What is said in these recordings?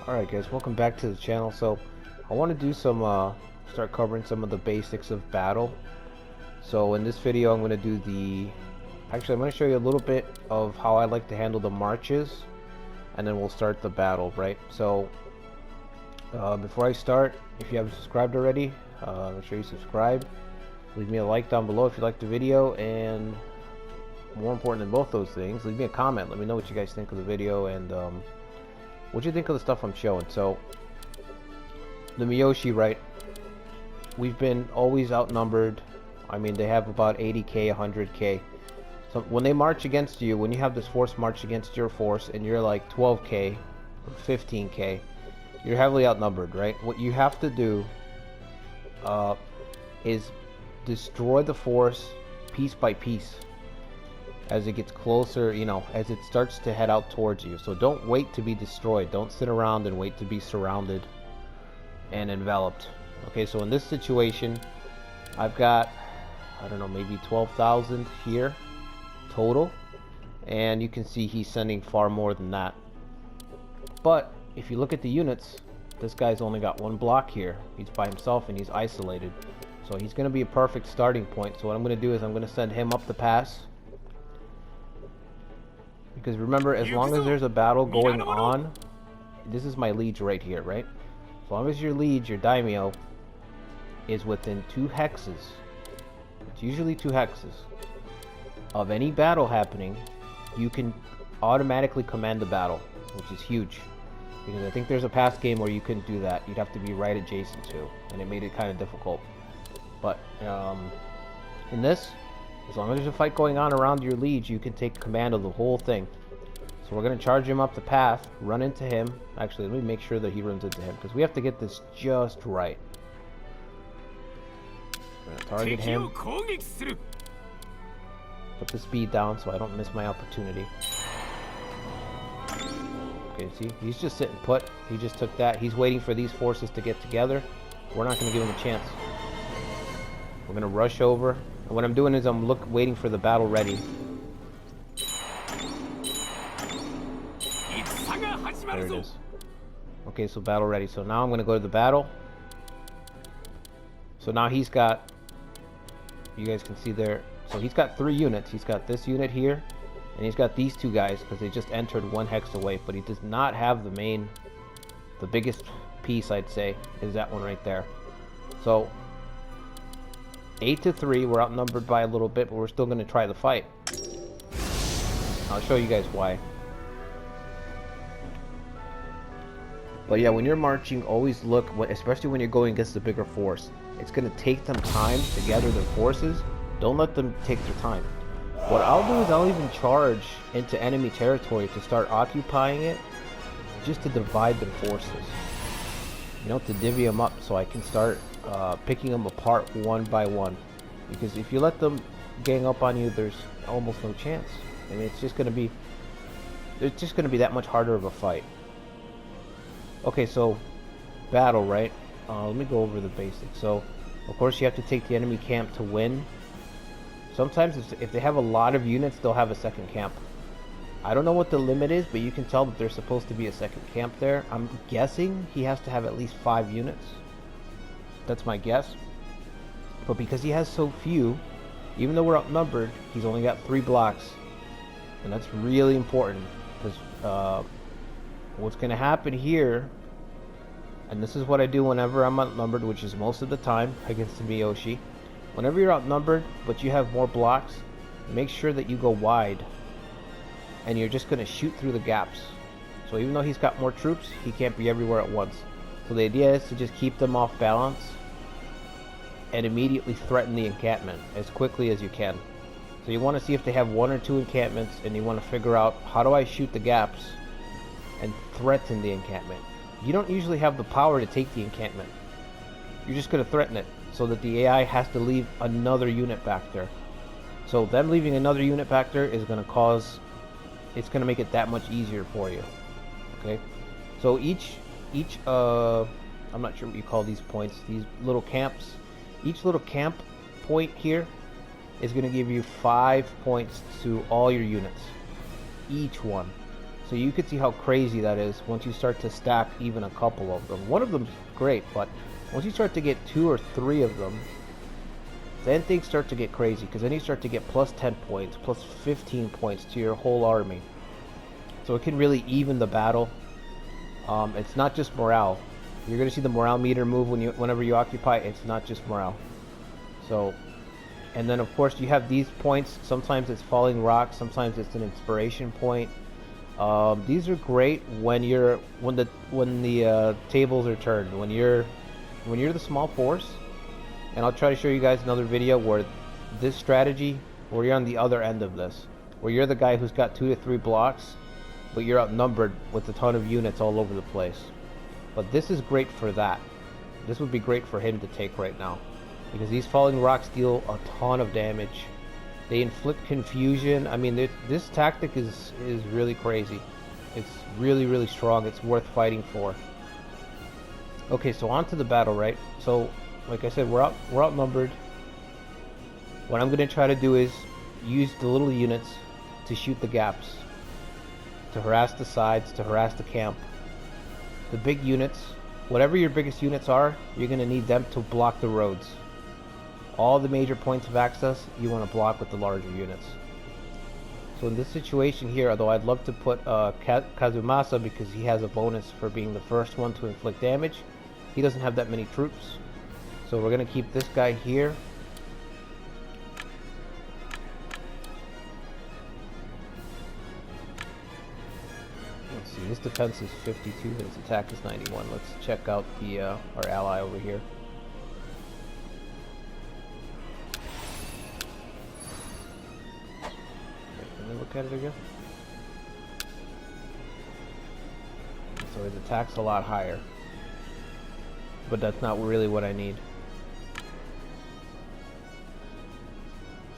Alright guys, welcome back to the channel. So I want to do some start covering some of the basics of battle. So in this video I'm going to do I'm going to show you a little bit of how I like to handle the marches, and then we'll start the battle, right? So before I start, if you haven't subscribed already, make sure you subscribe. Leave me a like down below if you like the video, and more important than both those things, leave me a comment. Let me know what you guys think of the video and what do you think of the stuff I'm showing. So the Miyoshi, right, we've been always outnumbered. I mean, they have about 80k, 100k. So when they march against you, when you have this force march against your force and you're like 12k or 15k, you're heavily outnumbered, right? What you have to do is destroy the force piece by piece as it gets closer, you know, as it starts to head out towards you. So don't wait to be destroyed. Don't sit around and wait to be surrounded and enveloped. Okay, so in this situation, I've got, I don't know, maybe 12,000 here total, and you can see he's sending far more than that. But if you look at the units, this guy's only got one block here. He's by himself and he's isolated, so he's going to be a perfect starting point. So what I'm going to do is I'm going to send him up the pass, because remember, as long as there's a battle going on, this is my liege right here, right? As long as your liege, your daimyo, is within 2 hexes, it's usually 2 hexes, of any battle happening, you can automatically command the battle, which is huge. Because I think there's a past game where you couldn't do that. You'd have to be right adjacent to, and it made it kind of difficult. But in this, as long as there's a fight going on around your liege, you can take command of the whole thing. So we're going to charge him up the path, run into him. Actually, let me make sure that he runs into him, because we have to get this just right. We're going to target him. Put the speed down so I don't miss my opportunity. Okay, see? He's just sitting put. He just took that. He's waiting for these forces to get together. We're not going to give him a chance. We're going to rush over. And what I'm doing is I'm waiting for the battle ready. There it is. Okay, so battle ready. So now I'm going to go to the battle. So now he's got, you guys can see there, so he's got 3 units. He's got this unit here, and he's got these 2 guys because they just entered 1 hex away, but he does not have the biggest piece, I'd say, is that one right there. So 8-3, we're outnumbered by a little bit, but we're still going to try the fight. I'll show you guys why. But yeah, when you're marching, always look, especially when you're going against the bigger force. It's going to take them time to gather their forces. Don't let them take their time. What I'll do is I'll even charge into enemy territory to start occupying it, just to divide their forces. You know, to divvy them up so I can start picking them apart one by one. Because if you let them gang up on you, there's almost no chance. I mean, it's just going to be that much harder of a fight. Okay, so battle, right? Let me go over the basics. So, of course, you have to take the enemy camp to win. Sometimes, if they have a lot of units, they'll have a second camp. I don't know what the limit is, but you can tell that there's supposed to be a second camp there. I'm guessing he has to have at least 5 units. That's my guess. But because he has so few, even though we're outnumbered, he's only got 3 blocks. And that's really important, because what's going to happen here, and this is what I do whenever I'm outnumbered, which is most of the time against the Miyoshi. Whenever you're outnumbered, but you have more blocks, make sure that you go wide, and you're just going to shoot through the gaps. So even though he's got more troops, he can't be everywhere at once. So the idea is to just keep them off balance and immediately threaten the encampment as quickly as you can. So you want to see if they have 1 or 2 encampments, and you want to figure out, how do I shoot the gaps and threaten the encampment? You don't usually have the power to take the encampment. You're just going to threaten it, so that the AI has to leave another unit back there. So them leaving another unit back there is going to cause, it's going to make it that much easier for you. Okay, so each I'm not sure what you call these points, these little camps, each little camp point here is going to give you 5 points to all your units, each one. So you can see how crazy that is once you start to stack even a couple of them. One of them's great, but once you start to get 2 or 3 of them, then things start to get crazy, because then you start to get plus 10 points, plus 15 points to your whole army. So it can really even the battle. It's not just morale. You're going to see the morale meter move whenever you occupy. It's not just morale. So, and then of course you have these points. Sometimes it's falling rocks. Sometimes it's an inspiration point. These are great when the tables are turned. When you're the small force. And I'll try to show you guys another video where this strategy, where you're on the other end of this, where you're the guy who's got 2 to 3 blocks, but you're outnumbered with a ton of units all over the place. But this is great for that. This would be great for him to take right now, because these falling rocks deal a ton of damage. They inflict confusion. I mean, this tactic is really crazy. It's really, really strong. It's worth fighting for. Okay, so on to the battle, right? So, like I said, we're outnumbered. What I'm going to try to do is use the little units to shoot the gaps, to harass the sides, to harass the camp. The big units, whatever your biggest units are, you're going to need them to block the roads. All the major points of access, you want to block with the larger units. So in this situation here, although I'd love to put Kazumasa, because he has a bonus for being the first one to inflict damage, he doesn't have that many troops. So we're going to keep this guy here. Let's see, his defense is 52, his attack is 91. Let's check out the our ally over here. Let me look at it again. So his attack's a lot higher, but that's not really what I need.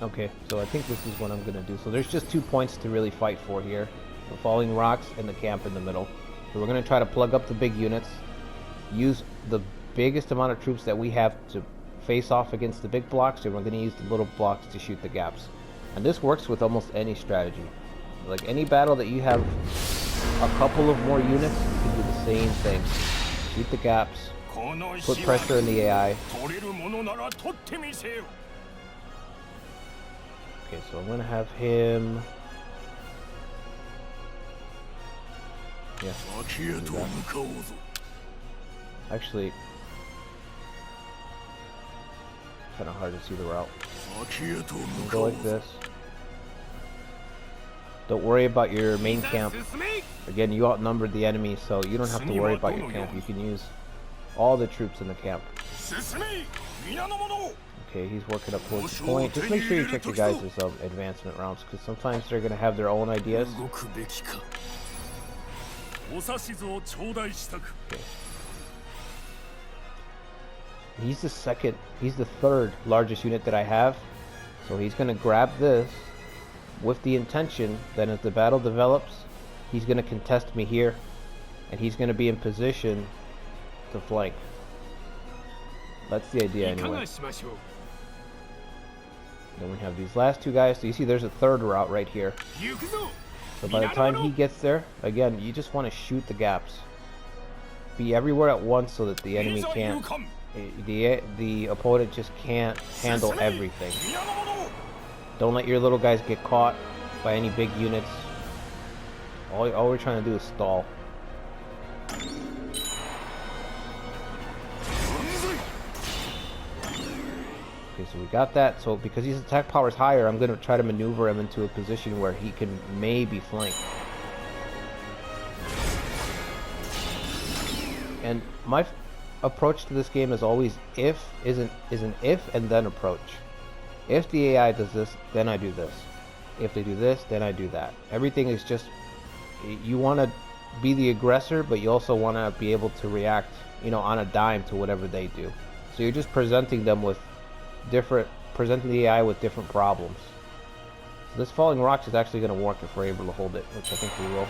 Okay, so I think this is what I'm gonna do. So there's just 2 points to really fight for here: the falling rocks and the camp in the middle. So we're gonna try to plug up the big units, use the biggest amount of troops that we have to face off against the big blocks, and we're gonna use the little blocks to shoot the gaps. And this works with almost any strategy. Like any battle that you have a couple of more units, you can do the same thing. Shoot the gaps, put pressure in the AI. Okay, so I'm gonna have him. Yeah. Actually, kind of hard to see the route. Go like this. Don't worry about your main camp. Again, you outnumbered the enemy, so you don't have to worry about your camp. You can use all the troops in the camp. Okay, he's working up towards the point. Just make sure you check your guys' advancement rounds, because sometimes they're going to have their own ideas. Okay. He's the third largest unit that I have. So he's going to grab this with the intention that as the battle develops, he's going to contest me here, and he's going to be in position to flank. That's the idea anyway. Then we have these last 2 guys. So you see there's a third route right here. So by the time he gets there, again, you just want to shoot the gaps. Be everywhere at once so that the enemy can't, the opponent just can't handle everything. Don't let your little guys get caught by any big units. All we're trying to do is stall. Okay, so we got that. So because his attack power is higher, I'm going to try to maneuver him into a position where he can maybe flank. And my approach to this game is always is an if and then approach. If the AI does this, then I do this. If they do this, then I do that. Everything is just, you want to be the aggressor, but you also want to be able to react, you know, on a dime to whatever they do. So you're just presenting them with presenting the AI with different problems. So this falling rocks is actually going to work if we're able to hold it, which I think we will.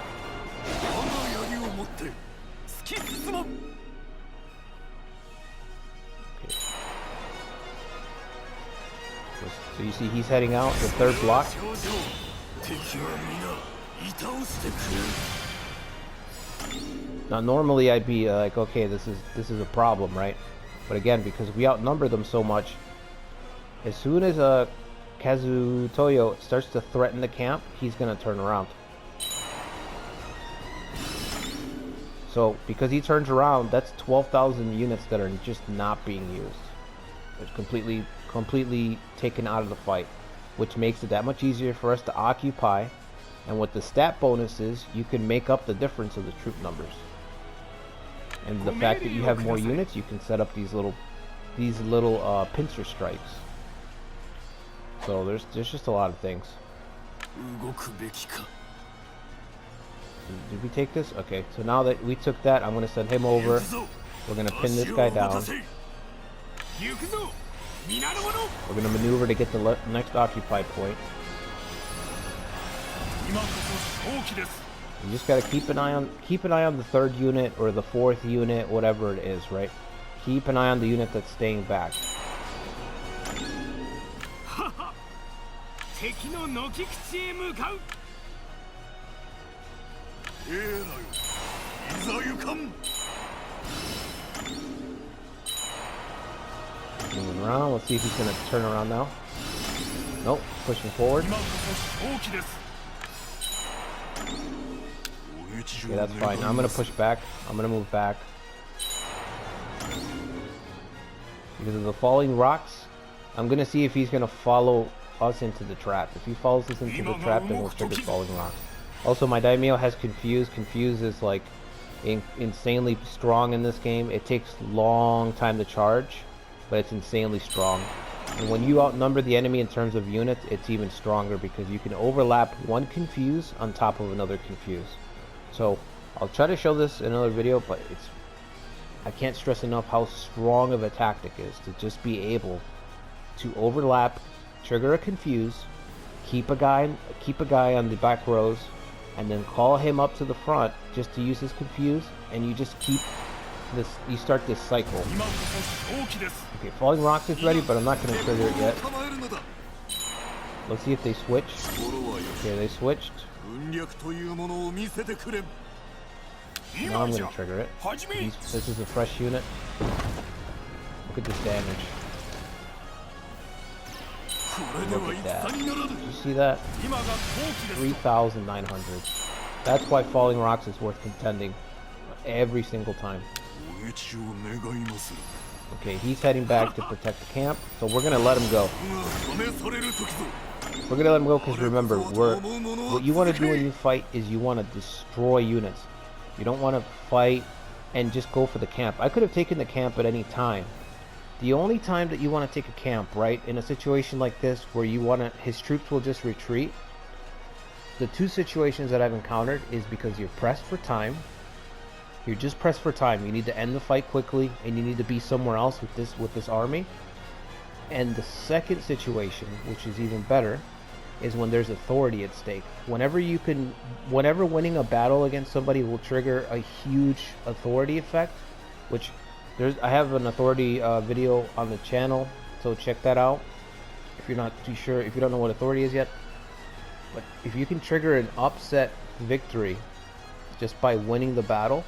Okay. So you see he's heading out, the third block. Now normally I'd be like, okay, this is a problem, right? But again, because we outnumber them so much, as soon as Kazutoyo starts to threaten the camp, he's gonna turn around. So because he turns around, that's 12,000 units that are just not being used. It's completely taken out of the fight, which makes it that much easier for us to occupy. And with the stat bonuses, you can make up the difference of the troop numbers. And the fact that you have more units, you can set up these little pincer strikes. So there's just a lot of things. Did we take this? Okay, so now that we took that, I'm going to send him over. We're going to pin this guy down. We're going to maneuver to get the next occupy point. You just got to keep an eye on the 3rd unit or the 4th unit, whatever it is, right? Keep an eye on the unit that's staying back. Moving around, let's see if he's going to turn around now. Nope, pushing forward. Okay, that's fine. Now I'm going to push back. I'm going to move back. Because of the falling rocks, I'm going to see if he's going to follow us into the trap. If he follows us into the trap, then we'll trigger falling rocks. Also, my daimyo has Confuse. Confuse is like insanely strong in this game. It takes long time to charge, but it's insanely strong. And when you outnumber the enemy in terms of units, it's even stronger because you can overlap one Confuse on top of another Confuse. So I'll try to show this in another video, but I can't stress enough how strong of a tactic is to just be able to overlap, trigger a Confuse, keep a guy on the back rows, and then call him up to the front just to use his Confuse, and you just keep this. You start this cycle. Okay, Falling Rocks is ready, but I'm not going to trigger it yet. Let's see if they switch. Okay, they switched. Now I'm going to trigger it. This is a fresh unit. Look at this damage. Look at that. You see that? 3,900. That's why Falling Rocks is worth contending every single time. Okay, he's heading back to protect the camp, so we're gonna let him go. We're gonna let him go because remember, what you want to do when you fight is you want to destroy units. You don't want to fight and just go for the camp. I could have taken the camp at any time. The only time that you want to take a camp, right, in a situation like this where you want to, his troops will just retreat. The two situations that I've encountered is because you're pressed for time. You're just pressed for time. You need to end the fight quickly, and you need to be somewhere else with this army. And the second situation, which is even better, is when there's authority at stake. Whenever winning a battle against somebody will trigger a huge authority effect, which I have an authority video on the channel, so check that out if you're not too sure, if you don't know what authority is yet. But if you can trigger an upset victory just by winning the battle,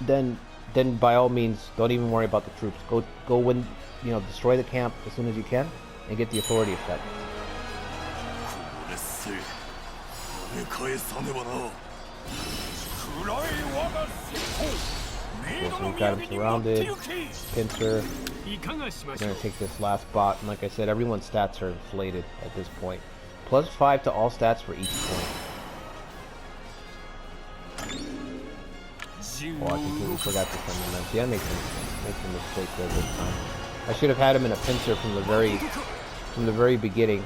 then by all means don't even worry about the troops. Go win, destroy the camp as soon as you can and get the authority effect. Okay, so we've got him surrounded. Pincer. We're going to take this last bot. And like I said, everyone's stats are inflated at this point. +5 to all stats for each point. Oh, I completely forgot to send them in. See, I make some mistakes there this time. I should have had him in a pincer from the very beginning.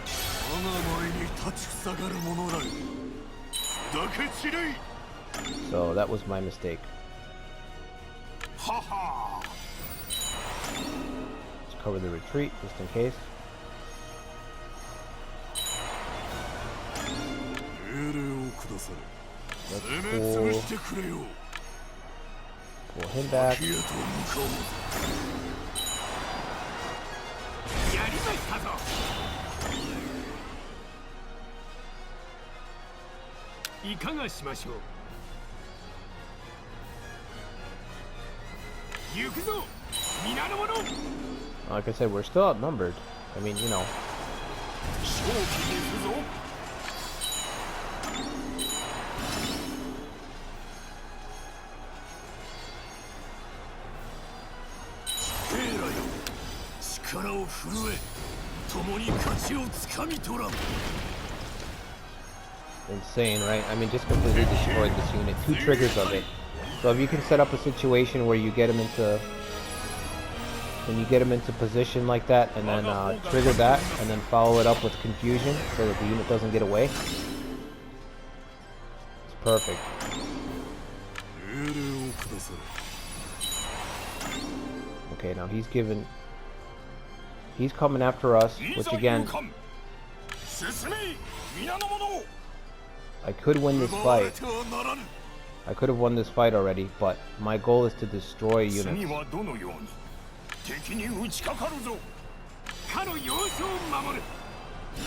So that was my mistake. Let's cover the retreat just in case. Let's pull him back. Like I said, we're still outnumbered. I mean, you know. Insane, right? I mean, just completely destroyed this unit. 2 triggers of it. So if you can set up a situation where you get him into, when you get him into position like that, and then trigger that, and then follow it up with confusion, so that the unit doesn't get away. It's perfect. Okay, now he's coming after us, which again, I could win this fight. I could have won this fight already, but my goal is to destroy units. So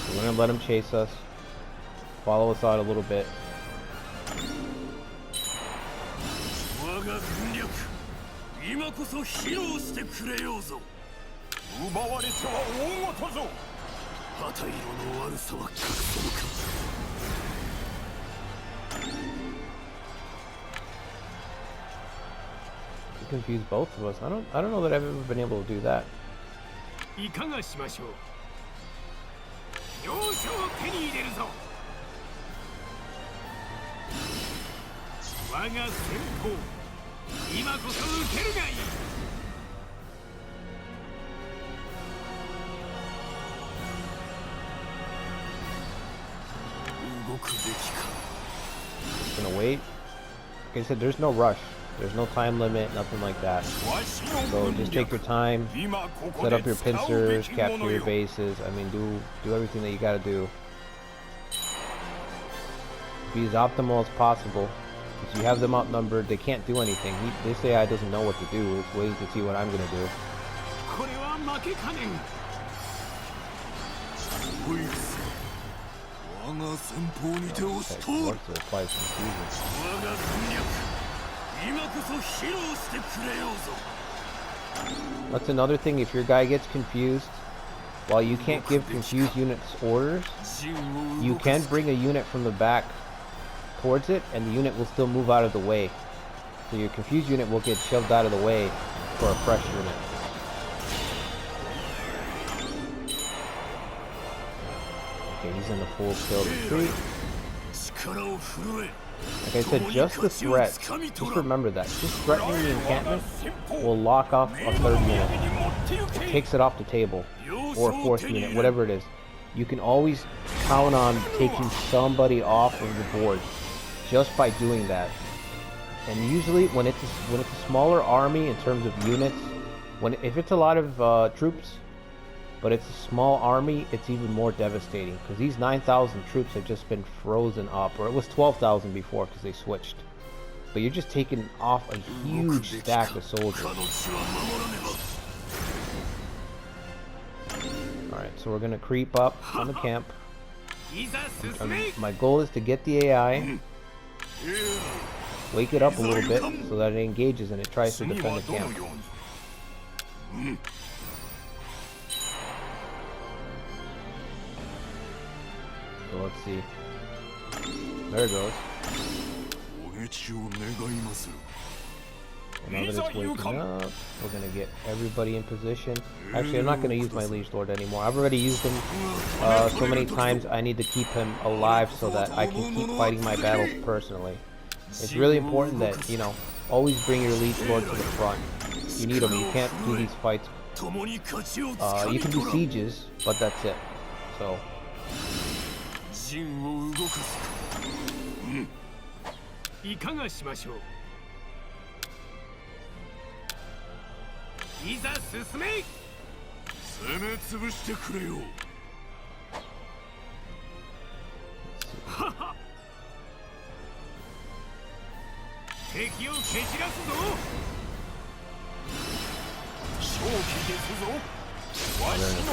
we're gonna let him chase us, follow us out a little bit. Confuse both of us. I don't know that I've ever been able to do that. Gonna wait. Like I said, there's no rush. There's no time limit, nothing like that. So just take your time, set up your pincers, capture your bases. I mean, do everything that you gotta do. Be as optimal as possible. If you have them outnumbered, they can't do anything. This AI doesn't know what to do. It's waiting to see what I'm gonna do. Okay, what's the apply confusion? That's another thing. If your guy gets confused, while you can't give confused units orders, you can bring a unit from the back towards it, and the unit will still move out of the way. So your confused unit will get shoved out of the way for a fresh unit. Okay, he's in the full scale retreat. Like I said, just the threat, just remember that. Just threatening the encampment will lock off a 3rd unit. It takes it off the table. Or a 4th unit, whatever it is. You can always count on taking somebody off of the board just by doing that. And usually when it's a smaller army in terms of units, if it's a lot of troops, but it's a small army, it's even more devastating, because these 9,000 troops have just been frozen up, or it was 12,000 before because they switched. But you're just taking off a huge stack of soldiers. Alright, so we're going to creep up on the camp. My goal is to get the AI, wake it up a little bit so that it engages and it tries to defend the camp. So let's see. There it goes. And now that it's waking up, we're going to get everybody in position. Actually, I'm not going to use my Liege Lord anymore. I've already used him so many times. I need to keep him alive so that I can keep fighting my battles personally. It's really important that, you know, always bring your Liege Lord to the front. You need him. You can't do these fights. You can do sieges, but that's it. So...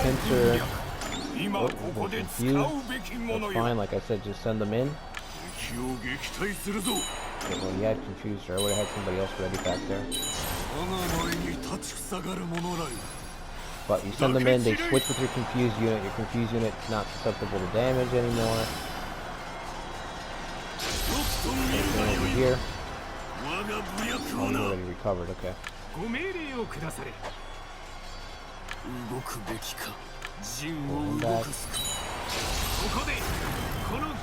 Pincer. Oh, confused. That's fine, like I said, just send them in. Okay, well, he had confused her. I would have had somebody else ready back there. But you send them in, they switch with your confused unit. Your confused unit's not susceptible to damage anymore. Same thing over here. Oh, you already recovered, okay. Pulling back.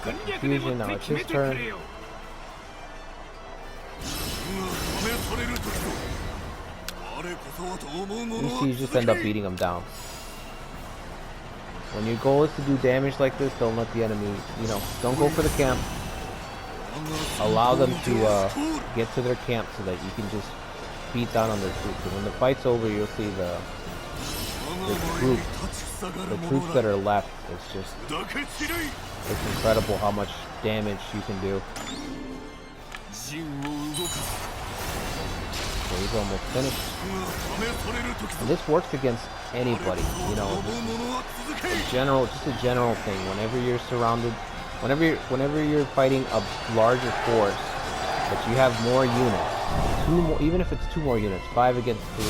Confusion, now it's his turn. You see, you just end up beating them down. When your goal is to do damage like this, don't let the enemy, don't go for the camp. Allow them to get to their camp so that you can just beat down on their troops. And when the fight's over, you'll see the troops that are left. It's incredible how much damage you can do. So he's almost finished. And this works against anybody, just a general thing. Whenever you're surrounded, whenever you're fighting a larger force, but you have more units, even if it's 2 more units, 5 against 3,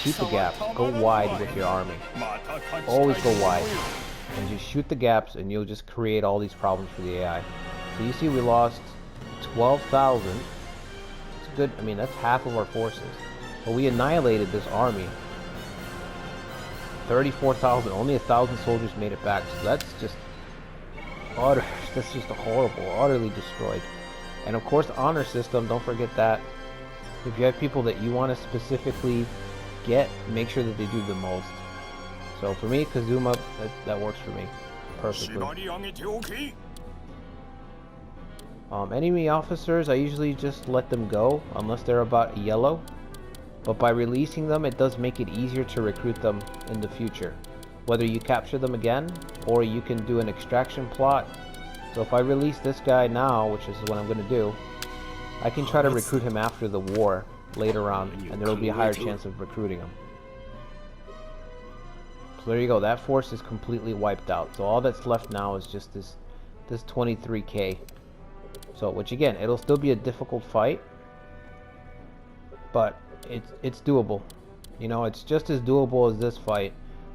shoot the gaps, go wide with your army. Always go wide. And just shoot the gaps and you'll just create all these problems for the AI. So you see we lost 12,000. It's good, that's half of our forces. But we annihilated this army. 34,000, only 1,000 soldiers made it back. So that's just horrible, utterly destroyed. And of course the honor system, don't forget that. If you have people that you want to specifically get, make sure that they do the most. So for me, Kazuma, that works for me perfectly. Enemy officers, I usually just let them go unless they're about yellow. But by releasing them, it does make it easier to recruit them in the future. Whether you capture them again, or you can do an extraction plot. So if I release this guy now, which is what I'm going to do, I can try to recruit him after the war later on, and there will be a higher chance of recruiting him. So there you go, that force is completely wiped out. So all that's left now is just this 23k. So, which again, it'll still be a difficult fight, but it's doable. It's just as doable as this fight.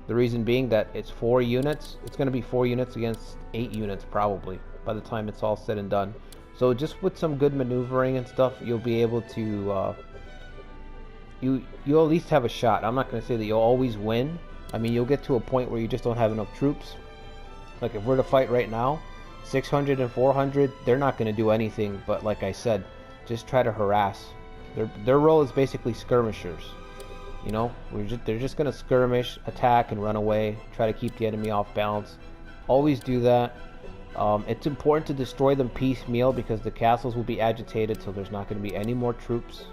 The reason being that it's 4 units. It's going to be 4 units against 8 units probably by the time it's all said and done. So just with some good maneuvering and stuff, you'll be able to you'll at least have a shot. I'm not going to say that you'll always win. You'll get to a point where you just don't have enough troops. Like if we're to fight right now, 600 and 400, they're not going to do anything, but like I said, just try to harass. Their role is basically skirmishers. They're just going to skirmish, attack, and run away. Try to keep the enemy off balance. Always do that. It's important to destroy them piecemeal because the castles will be agitated, so there's not going to be any more troops.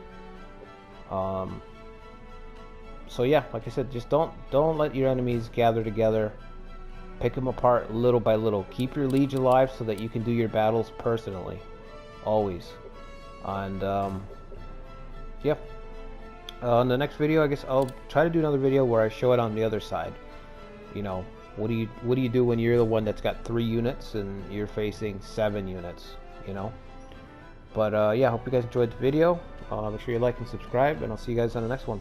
So yeah, like I said, just don't let your enemies gather together. Pick them apart little by little. Keep your liege alive so that you can do your battles personally. Always. And yeah. In the next video, I guess I'll try to do another video where I show it on the other side. What do you do when you're the one that's got 3 units and you're facing 7 units, But yeah, I hope you guys enjoyed the video. Make sure you like and subscribe, and I'll see you guys on the next one.